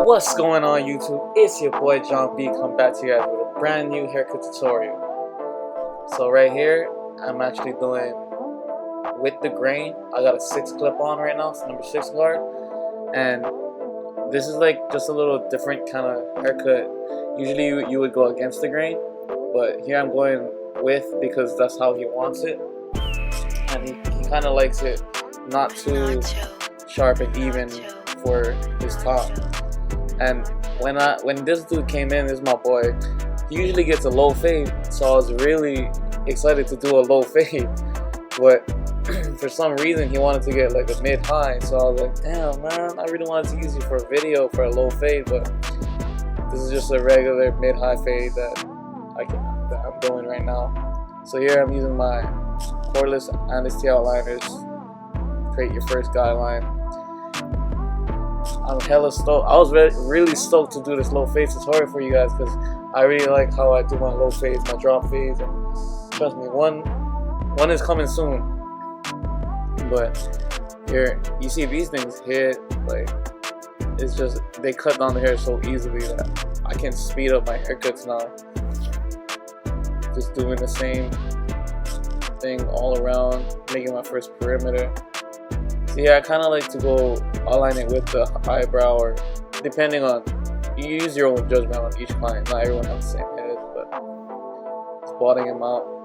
What's going on YouTube? It's your boy John B coming back to you guys with a brand new haircut tutorial. So right here, I'm actually doing with the grain. I got a 6 clip on right now, it's number 6 guard. And this is like just a little different kind of haircut. Usually you would go against the grain, but here I'm going with because that's how he wants it. And he kind of likes it not too sharp and even for his top. And when this dude came in, this is my boy, he usually gets a low fade, so I was really excited to do a low fade, but for some reason he wanted to get like a mid-high, so I was like, damn man, I really wanted to use you for a video for a low fade, but this is just a regular mid-high fade that I'm doing right now. So here I'm using my cordless honesty outliners, create your first guideline. I'm hella stoked. I was really stoked to do this low fade tutorial for you guys because I really like how I do my low fades, my drop fades, and trust me, one is coming soon. But here you see these things hit, like it's just they cut down the hair so easily that I can speed up my haircuts now. Just doing the same thing all around, making my first perimeter. So yeah, I kind of like to go align it with the eyebrow, or depending on, you use your own judgment on each client. Not everyone has the same head, but spotting him out.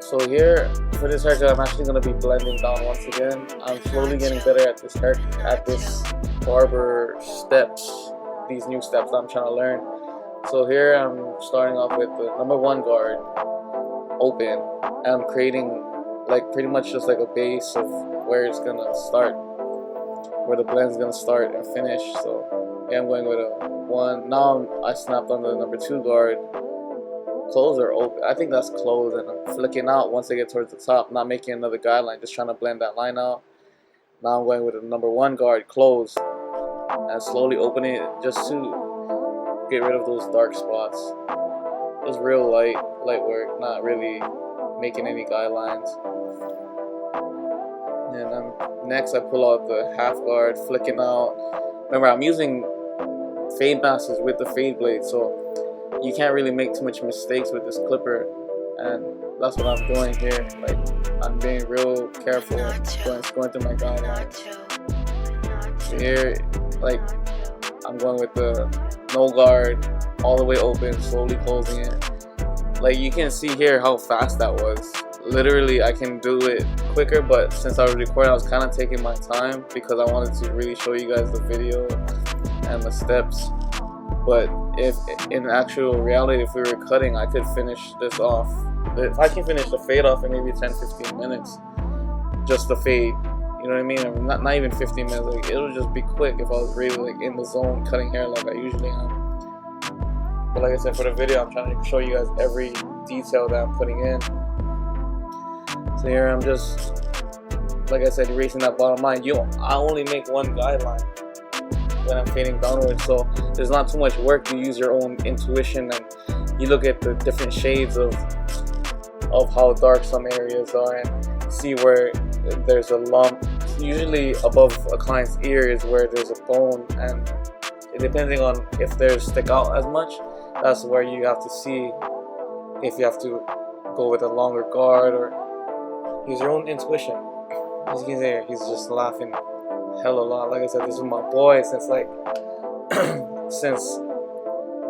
So here, for this haircut, I'm actually going to be blending down once again. I'm slowly getting better at this barber steps, these new steps that I'm trying to learn. So here I'm starting off with the number 1 guard, open, and I'm creating like pretty much just like a base of where it's going to start, where the blend's going to start and finish. So yeah, I'm going with a 1. Now I snapped on the number 2 guard. Close or open? I think that's closed, and I'm flicking out once I get towards the top, not making another guideline, just trying to blend that line out. Now I'm going with the number 1 guard, closed, and slowly opening it just to get rid of those dark spots. Just real light work, not really making any guidelines. And next I pull out the half guard, flicking out. Remember, I'm using fade masters with the fade blade, so you can't really make too much mistakes with this clipper, and that's what I'm doing here. Like, I'm being real careful, going through my guidelines. So here, like, I'm going with the no guard, all the way open, slowly closing it. Like, you can see here how fast that was. Literally, I can do it quicker, but since I was recording, I was kind of taking my time because I wanted to really show you guys the video and the steps. But if in actual reality, if we were cutting, I could finish this off. If I can finish the fade off in maybe 10-15 minutes, just the fade, you know what I mean? I mean, not even 15 minutes. Like, it'll just be quick if I was really like in the zone cutting hair like I usually am. But like I said, for the video, I'm trying to show you guys every detail that I'm putting in. So here I'm just, like I said, erasing that bottom line. I only make 1 guideline when I'm fading downwards, so there's not too much work. You use your own intuition and you look at the different shades of of how dark some areas are and see where there's a lump. Usually above a client's ear is where there's a bone, and depending on if they stick out as much, that's where you have to see if you have to go with a longer guard or use your own intuition. As you can see, he's just laughing hell a lot. Like I said, this is my boy since like since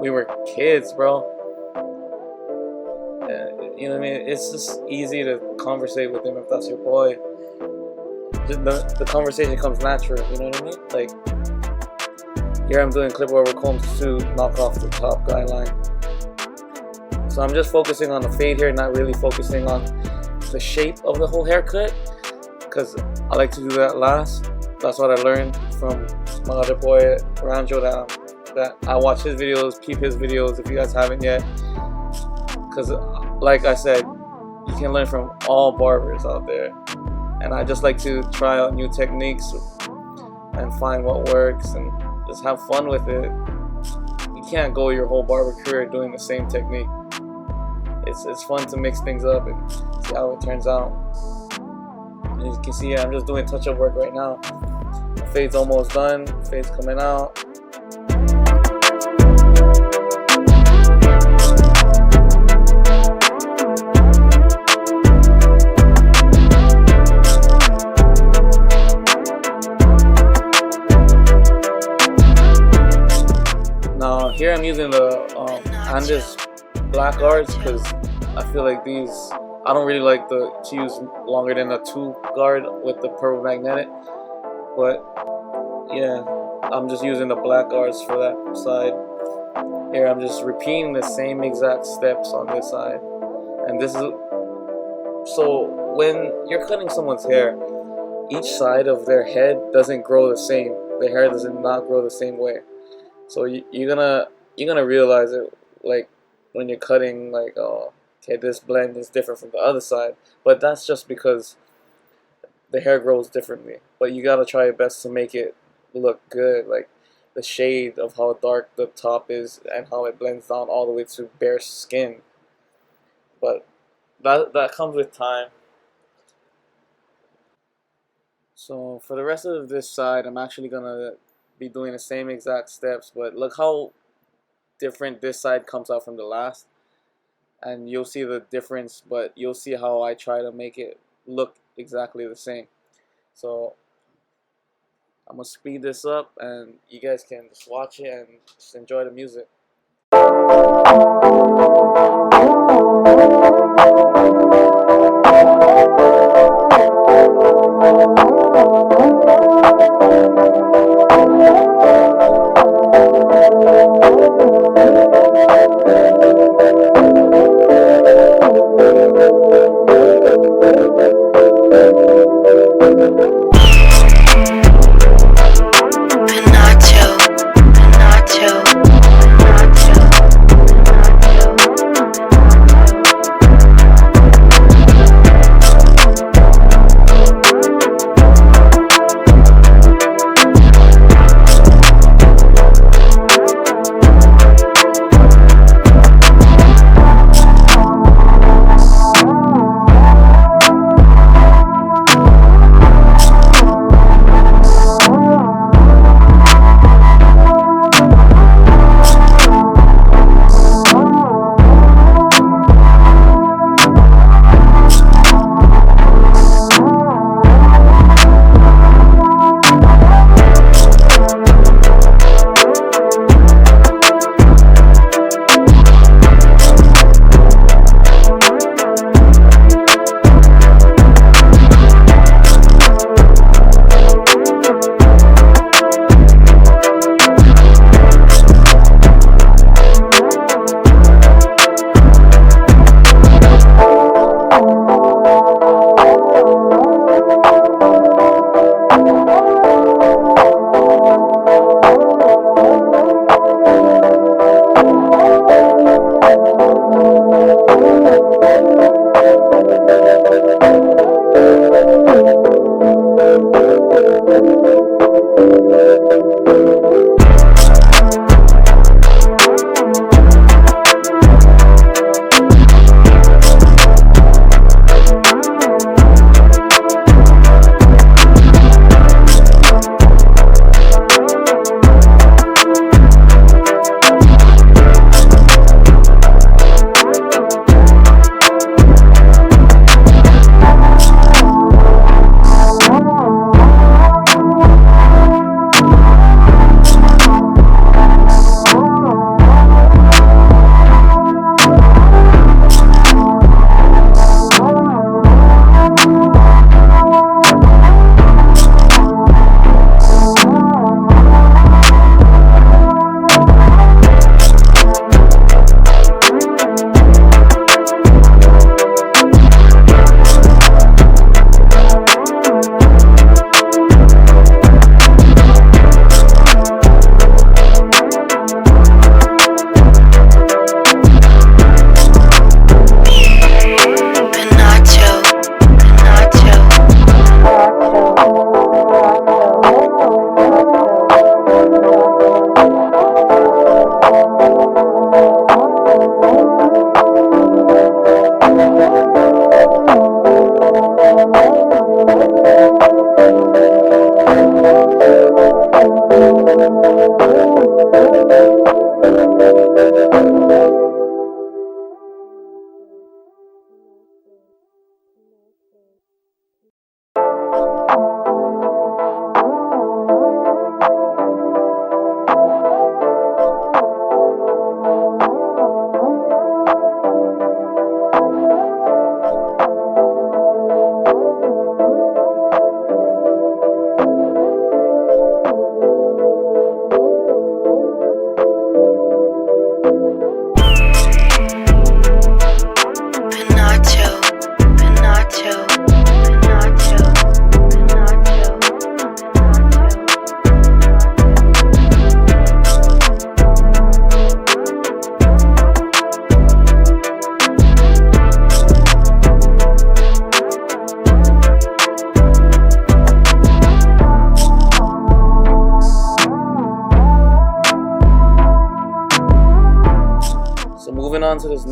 we were kids, bro. You know what I mean? It's just easy to conversate with him if that's your boy. The conversation comes natural, you know what I mean? Like, here I'm doing clip over comb to knock off the top guy line. So I'm just focusing on the fade here, not really focusing on the shape of the whole haircut, because I like to do that last. That's what I learned from my other boy, Ranjo, that I watch his videos, keep his videos if you guys haven't yet. Because like I said, you can learn from all barbers out there. And I just like to try out new techniques and find what works and just have fun with it. You can't go your whole barber career doing the same technique. It's fun to mix things up and see how it turns out. And as you can see, I'm just doing touch-up work right now. The fade's almost done. The fade's coming out. Now here I'm using the Andes black guards because I feel like these, I don't really like to use longer than a 2 guard with the purple magnetic, but yeah, I'm just using the black guards for that side. Here I'm just repeating the same exact steps on this side. And this is, so when you're cutting someone's hair, each side of their head doesn't grow the same. The hair does not grow the same way. So you're gonna realize it, like when you're cutting, like, oh, okay, this blend is different from the other side, but that's just because the hair grows differently. But you gotta try your best to make it look good, like the shade of how dark the top is and how it blends down all the way to bare skin. But that comes with time. So for the rest of this side, I'm actually gonna be doing the same exact steps, but look how different this side comes out from the last, and you'll see the difference, but you'll see how I try to make it look exactly the same. So I'm gonna speed this up and you guys can just watch it and just enjoy the music.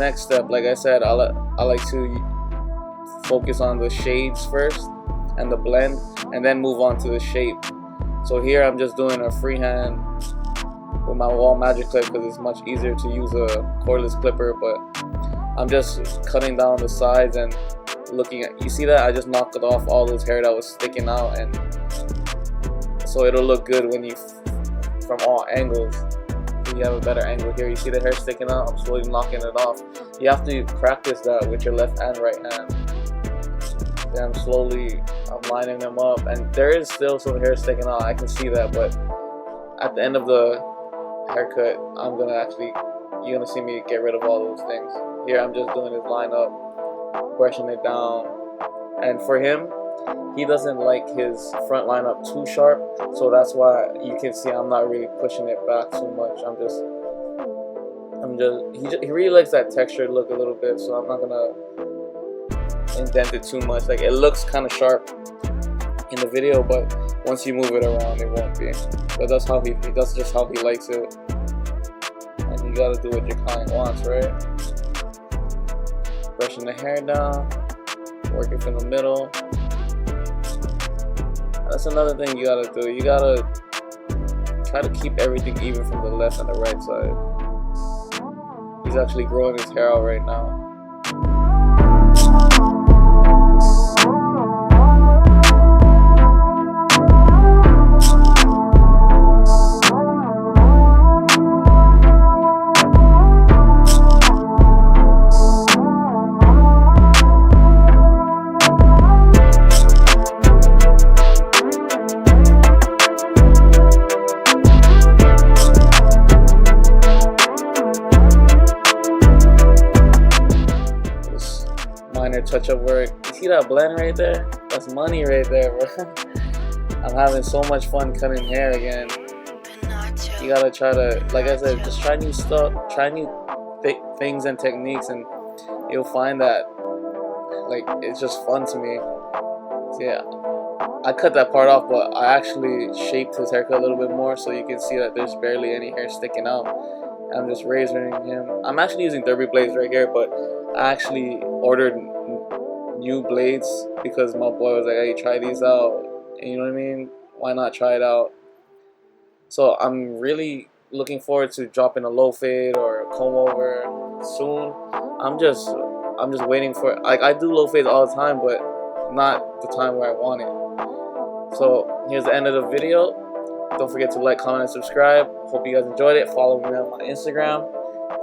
next step. Like I said, I like to focus on the shades first and the blend, and then move on to the shape. So here I'm just doing a freehand with my wall magic clip because it's much easier to use a cordless clipper, but I'm just cutting down the sides and looking at, you see that I just knocked it off all those hair that was sticking out, and so it'll look good when you from all angles. So you have a better angle here. You see the hair sticking out, I'm slowly knocking it off. You have to practice that with your left and right hand. Then I'm lining them up, and there is still some hair sticking out, I can see that, but at the end of the haircut, you're gonna see me get rid of all those things. Here I'm just doing his line up, brushing it down, and for him, he doesn't like his front line up too sharp, so that's why you can see I'm not really pushing it back too much. He really likes that textured look a little bit, so I'm not gonna indent it too much. Like, it looks kind of sharp in the video, but once you move it around, it won't be. But that's just how he likes it, and you gotta do what your client wants, right? Brushing the hair down, working from the middle. That's another thing you gotta do. You gotta try to keep everything even from the left and the right side. He's actually growing his hair out right now. Minor touch-up work. You see that blend right there? That's money right there, bro. I'm having so much fun cutting hair again. You gotta try to, like I said, just try new stuff, try new things and techniques, and you'll find that, like, it's just fun to me. So yeah, I cut that part off, but I actually shaped his haircut a little bit more, so you can see that there's barely any hair sticking out. I'm just razoring him. I'm actually using derby blades right here, but I actually ordered new blades because my boy was like, hey, try these out. And you know what I mean? Why not try it out? So I'm really looking forward to dropping a low fade or a comb over soon. I'm just waiting for, like, I do low fades all the time, but not the time where I want it. So here's the end of the video. Don't forget to like, comment, and subscribe. Hope you guys enjoyed it. Follow me on my Instagram.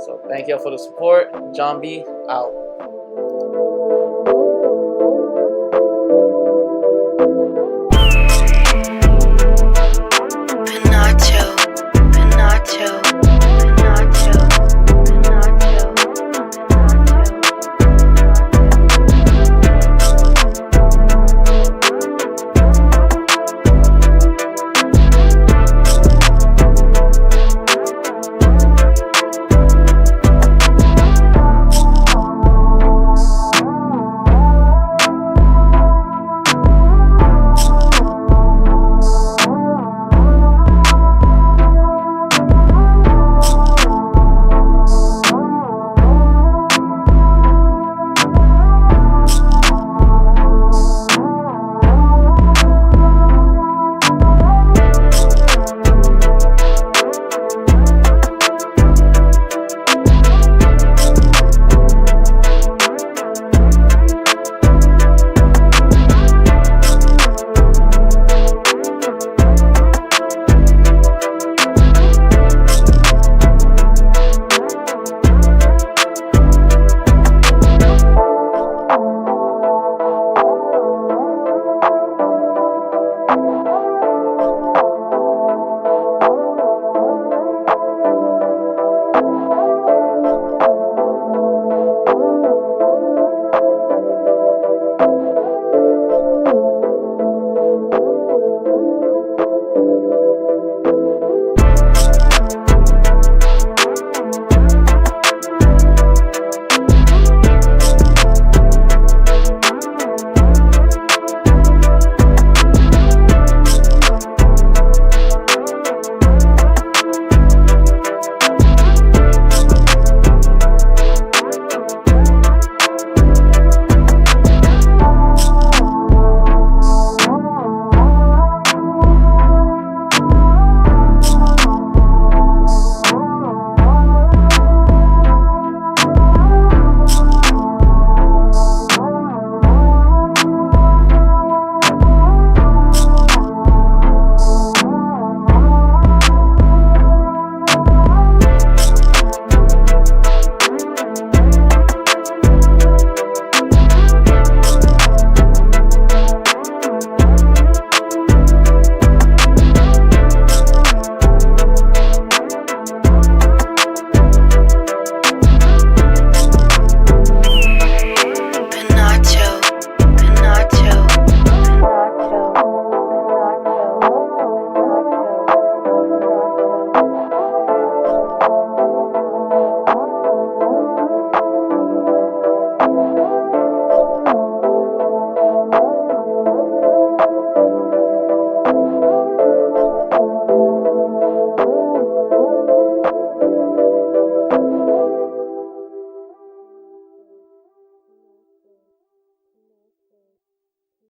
So thank y'all for the support. John B out.